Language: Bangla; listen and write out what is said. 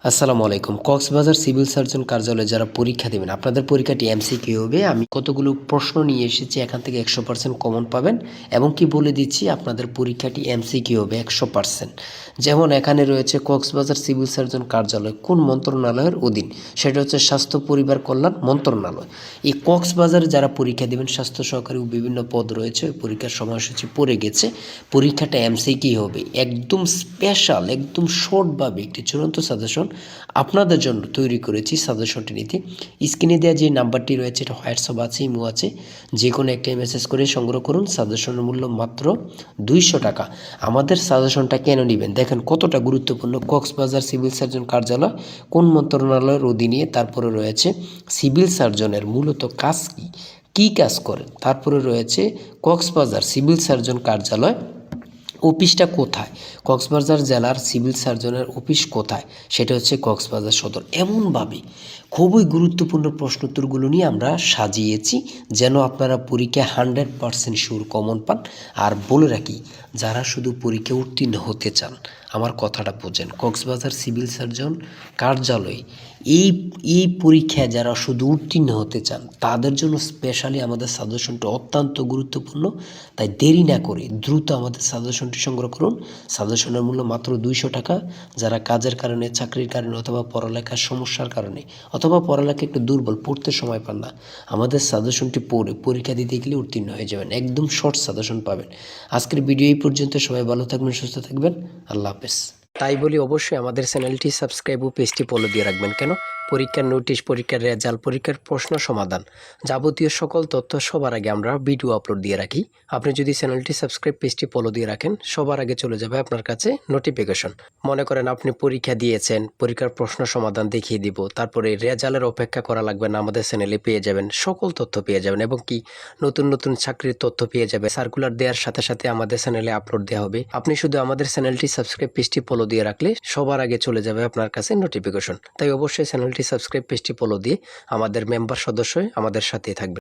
আসসালামু আলাইকুম। কক্সবাজার সিভিল সার্জন কার্যালয়ে যারা পরীক্ষা দেবেন, আপনাদের পরীক্ষাটি এমসিকিউ হবে। আমি কতগুলো প্রশ্ন নিয়ে এসেছি, এখান থেকে 100% কমন পাবেন এবং কি বলে দিচ্ছি আপনাদের পরীক্ষাটি এমসিকিউ হবে 100%। যেমন এখানে রয়েছে কক্সবাজার সিভিল সার্জন কার্যালয় কোন মন্ত্রণালয়ের অধীন, সেটা হচ্ছে স্বাস্থ্য পরিবার কল্যাণ মন্ত্রণালয়। এই কক্সবাজারে যারা পরীক্ষা দেবেন স্বাস্থ্য সহকারী বিভিন্ন পদ রয়েছে, ওই পরীক্ষার সময়সূচি পড়ে গেছে। পরীক্ষাটা এমসিকিউ হবে, একদম স্পেশাল, একদম শর্টভাবে একটি চূড়ান্ত সাজেশন আপনাদের জন্য তৈরি করেছি। সাজেশনটি নিতে স্ক্রিনে দেওয়া যে নাম্বারটি রয়েছে, এটা হোয়াটসঅ্যাপ আছে, ইমো আছে, যে কোনো একটা মেসেজ করে সংগ্রহ করুন। সাজেশনের মূল্য মাত্র 200 টাকা। আমাদের সাজেশনটা কেন নেবেন দেখেন কতটা গুরুত্বপূর্ণ। কক্সবাজার সিভিল সার্জন কার্যালয় কোন মন্ত্রণালয়ের অধীনে, তারপরে রয়েছে সিভিল সার্জনের মূলত কাজ কী, কী কাজ করেন, তারপরে রয়েছে কক্সবাজার সিভিল সার্জন কার্যালয় অফিসটা কোথায়, কক্সবাজার জেলার সিভিল সার্জনের অফিস কোথায়, সেটা হচ্ছে কক্সবাজার সদর। এমনভাবে খুবই গুরুত্বপূর্ণ প্রশ্নোত্তরগুলো নিয়ে আমরা সাজিয়েছি যেন আপনারা পরীক্ষায় 100% শিওর কমন পান। আর বলে রাখি, যারা শুধু পরীক্ষা উত্তীর্ণ হতে চান, আমার কথাটা বোঝেন, কক্সবাজার সিভিল সার্জন কার্যালয়ে এই এই পরীক্ষায় যারা শুধু উত্তীর্ণ হতে চান তাদের জন্য স্পেশালি আমাদের সাজেশনটা অত্যন্ত গুরুত্বপূর্ণ। তাই দেরি না করে দ্রুত আমাদের সাজেশনটি সংগ্রহ করুন। সাজেশনের মূল্য মাত্র 200 টাকা। যারা কাজের কারণে, চাকরির কারণে অথবা পড়ালেখার সমস্যার কারণে অথবা পড়ালেখা একটু দুর্বল, পড়তে সময় পান না, আমাদের সাজেশনটি পড়ে পরীক্ষা দিতে গেলে উত্তীর্ণ হয়ে যাবেন। একদম শর্ট সাজেশন পাবেন। আজকের ভিডিও এই পর্যন্ত। সবাই ভালো থাকবেন, সুস্থ থাকবেন। আল্লাহ হাফেজ। তাই বলি অবশ্যই আমাদের চ্যানেলটি সাবস্ক্রাইব ও পেজটি ফলো দিয়ে রাখবেন। কেন? পরীক্ষার নোটিশ, পরীক্ষার রেজাল্ট, পরীক্ষার প্রশ্ন সমাধান, যাবতীয় সকল তথ্য সবার আগে আমরা ভিডিও আপলোড দিয়ে রাখি। আপনি যদি চ্যানেলটি সাবস্ক্রাইব, পেজটি ফলো দিয়ে রাখেন, সবার আগে চলে যাবে আপনার কাছে নোটিফিকেশন। মনে করেন আপনি পরীক্ষা দিয়েছেন, পরীক্ষার প্রশ্ন সমাধান দেখিয়ে দিব, তারপরে রেজাল্টের অপেক্ষা করা লাগবে না, আমাদের চ্যানেলে পেয়ে যাবেন, সকল তথ্য পেয়ে যাবেন এবং কি নতুন নতুন চাকরির তথ্য পেয়ে যাবে। সার্কুলার দেওয়ার সাথে সাথে আমাদের চ্যানেলে আপলোড দেওয়া হবে। আপনি শুধু আমাদের চ্যানেলটি সাবস্ক্রাইব, পেজটি ফলো দিয়ে রাখলে সবার আগে চলে যাবে আপনার কাছে নোটিফিকেশন। তাই অবশ্যই চ্যানেলটি সাবস্ক্রাইব, পেজটি ফলো দিয়ে আমাদের মেম্বার সদস্য হয়ে আমাদের সাথেই থাকবে।